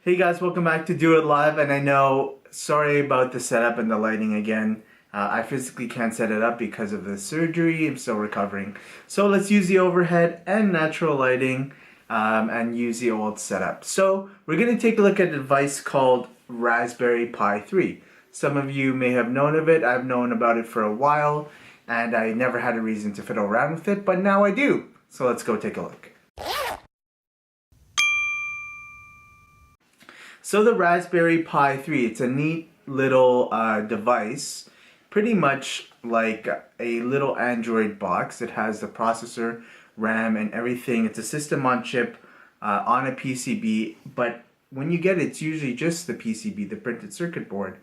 Hey guys, welcome back to Do It Live, and I know, sorry about the setup and the lighting again. I physically can't set it up because of the surgery. I'm still recovering. So let's use the overhead and natural lighting and use the old setup. So we're going to take a look at a device called Raspberry Pi 3. Some of you may have known of it. I've known about it for a while, and I never had a reason to fiddle around with it, but now I do. So let's go take a look. So the Raspberry Pi 3, it's a neat little device, pretty much like a little Android box. It has the processor, RAM, and everything. It's a system on chip on a PCB, but when you get it, it's usually just the PCB, the printed circuit board,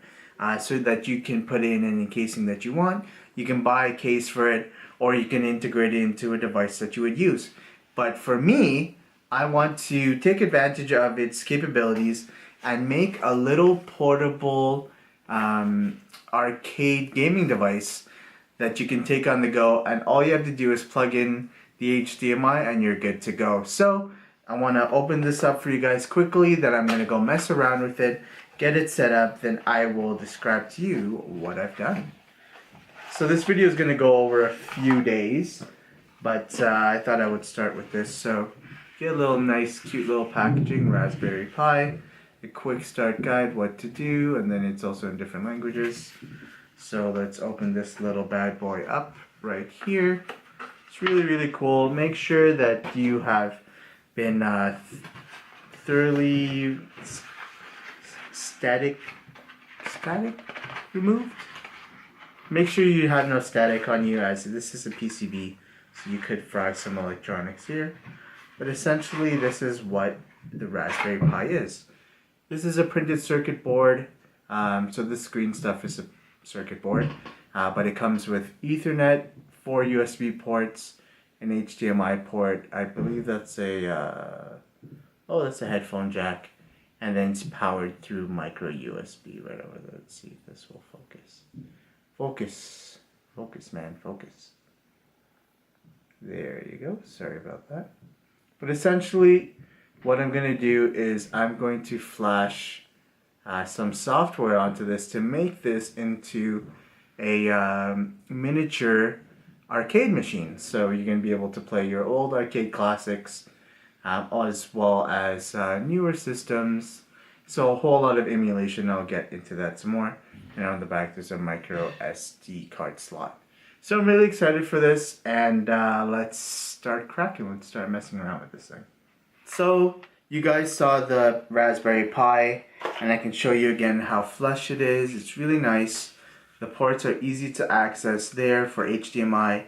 so that you can put in any casing that you want. You can buy a case for it, or you can integrate it into a device that you would use. But for me, I want to take advantage of its capabilities and make a little portable arcade gaming device that you can take on the go, and all you have to do is plug in the HDMI and you're good to go. So I want to open this up for you guys quickly, then I'm going to go mess around with it, get it set up, then I will describe to you what I've done. So this video is going to go over a few days, but I thought I would start with this. So get a little nice cute little packaging, Raspberry Pi, a quick start guide, what to do, and then it's also in different languages. So let's open this little bad boy up right here. It's really cool. Make sure that you have been thoroughly static removed. Make sure you have no static on you, as this is a PCB, so you could fry some electronics here. But essentially this is what the Raspberry Pi is. This is a printed circuit board, so this green stuff is a circuit board, but it comes with Ethernet, 4 USB ports, an HDMI port. I believe that's that's a headphone jack, and then it's powered through micro USB right over there. Let's see if this will focus. Focus, man, focus. There you go. Sorry about that. But essentially, what I'm going to do is I'm going to flash some software onto this to make this into a miniature arcade machine. So you're going to be able to play your old arcade classics as well as newer systems. So a whole lot of emulation. I'll get into that some more. And on the back there's a micro SD card slot. So I'm really excited for this, and let's start cracking. Let's start messing around with this thing. So you guys saw the Raspberry Pi, and I can show you again how flush it is. It's really nice. The ports are easy to access there for HDMI,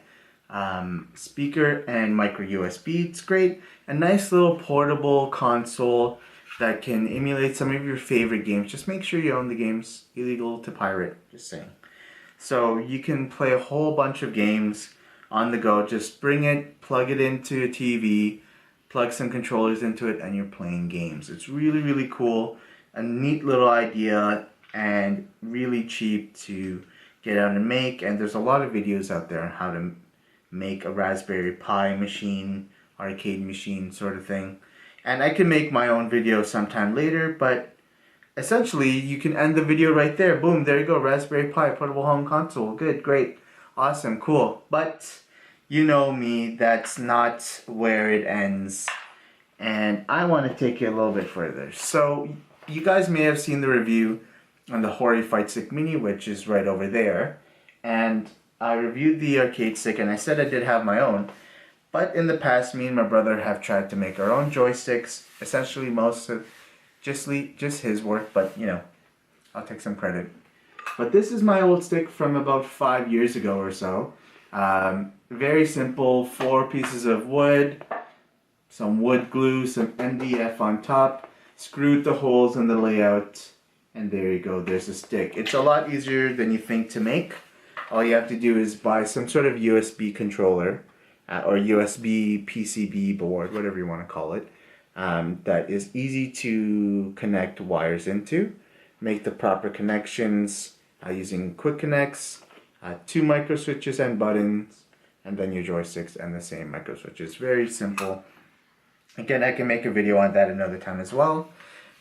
speaker, and micro USB. It's great. A nice little portable console that can emulate some of your favorite games. Just make sure you own the games. Illegal to pirate, just saying. So you can play a whole bunch of games on the go. Just bring it, plug it into a TV, plug some controllers into it, and you're playing games. It's really cool, a neat little idea, and really cheap to get out and make. And there's a lot of videos out there on how to make a Raspberry Pi machine, arcade machine sort of thing. And I can make my own video sometime later, but essentially you can end the video right there. Boom, there you go, Raspberry Pi, portable home console. Good, great, awesome, cool. But you know me, that's not where it ends, and I want to take it a little bit further. So you guys may have seen the review on the Hori Fight Stick Mini, which is right over there, and I reviewed the arcade stick, and I said I did have my own, but in the past me and my brother have tried to make our own joysticks, essentially most of just his work, but you know, I'll take some credit. But this is my old stick from about 5 years ago or so. Very simple, 4 pieces of wood, some wood glue, some MDF on top, screwed the holes in the layout, and there you go, there's a stick. It's a lot easier than you think to make. All you have to do is buy some sort of USB controller, or USB PCB board, whatever you want to call it, that is easy to connect wires into. Make the proper connections using quick connects, 2 micro switches and buttons, and then your joysticks and the same micro switches. Very simple. Again, I can make a video on that another time as well.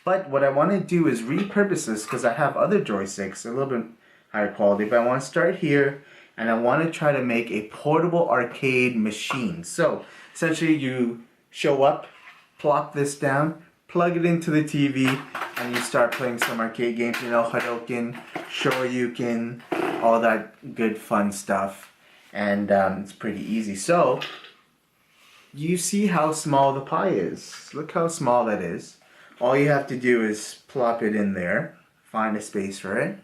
But what I want to do is repurpose this because I have other joysticks, a little bit higher quality, but I want to start here and I want to try to make a portable arcade machine. So essentially you show up, plop this down, plug it into the TV, and you start playing some arcade games, you know, Hadouken, Shoryuken, all that good fun stuff. And it's pretty easy. So you see how small the pie is. Look how small that is. All you have to do is plop it in there, find a space for it,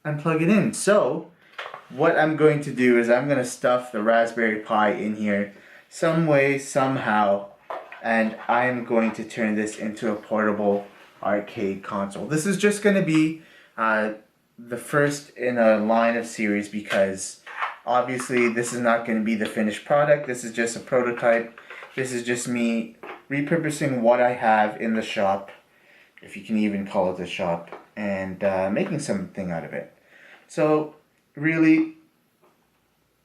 and plug it in. So what I'm going to do is I'm going to stuff the Raspberry Pi in here some way, somehow, and I'm going to turn this into a portable arcade console. This is just going to be the first in a line of series because obviously this is not going to be the finished product. This is just a prototype. This is just me repurposing what I have in the shop, if you can even call it a shop, and making something out of it. So really,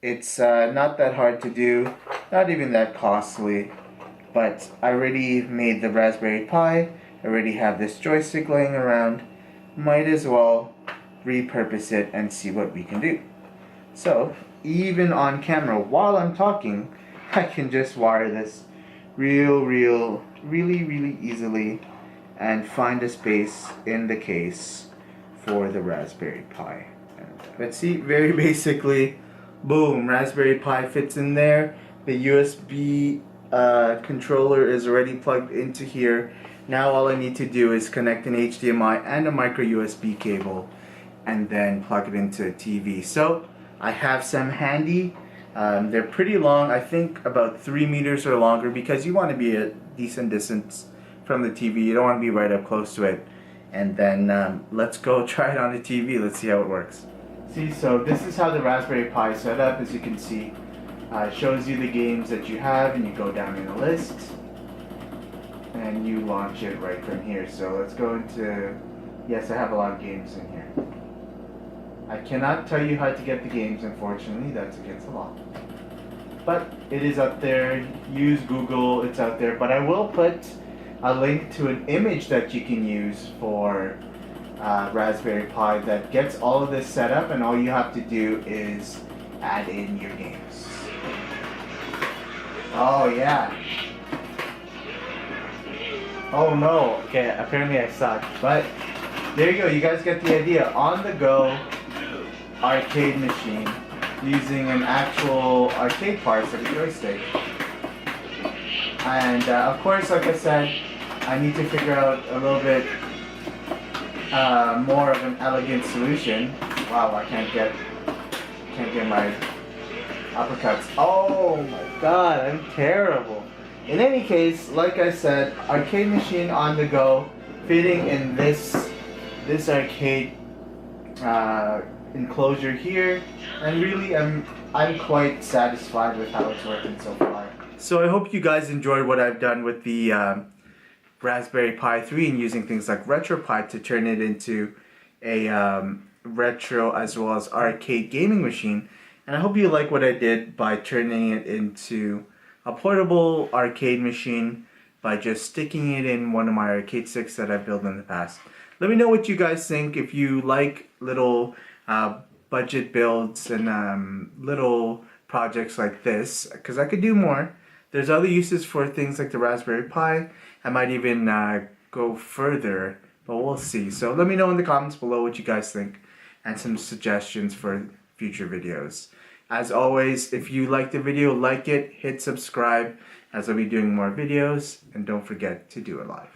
it's not that hard to do, not even that costly, but I already made the Raspberry Pi, I already have this joystick laying around, might as well repurpose it and see what we can do. So even on camera while I'm talking, I can just wire this really easily and find a space in the case for the Raspberry Pi. Let's see, very basically, boom, Raspberry Pi fits in there. The USB controller is already plugged into here. Now all I need to do is connect an HDMI and a micro USB cable and then plug it into a TV. So I have some handy. They're pretty long, I think about 3 meters or longer, because you want to be a decent distance from the TV. You don't want to be right up close to it. And then let's go try it on the TV. Let's see how it works. See, so this is how the Raspberry Pi is set up. As you can see, it shows you the games that you have, and you go down in a list and you launch it right from here. So let's go into, yes, I have a lot of games in here. I cannot tell you how to get the games, unfortunately. That's against the law. But it is up there. Use Google, it's out there. But I will put a link to an image that you can use for Raspberry Pi that gets all of this set up, and all you have to do is add in your games. Oh yeah. Oh no. Okay, apparently I suck. But there you go. You guys get the idea. On the go arcade machine using an actual arcade parts of a joystick. And of course, like I said, I need to figure out a little bit more of an elegant solution. Wow, I can't get my uppercuts. Oh my god, I'm terrible. In any case, like I said, arcade machine on the go, fitting in this arcade enclosure here, and really I'm quite satisfied with how it's working so far. So I hope you guys enjoyed what I've done with the Raspberry Pi 3 and using things like RetroPie to turn it into a retro as well as arcade gaming machine. And I hope you like what I did by turning it into a portable arcade machine by just sticking it in one of my arcade sticks that I've built in the past. Let me know what you guys think. If you like little budget builds and little projects like this, because I could do more. There's other uses for things like the Raspberry Pi. I might even go further, but we'll see. So let me know in the comments below what you guys think and some suggestions for future videos. As always, if you like the video, like it, hit subscribe, as I'll be doing more videos, and don't forget to do it live.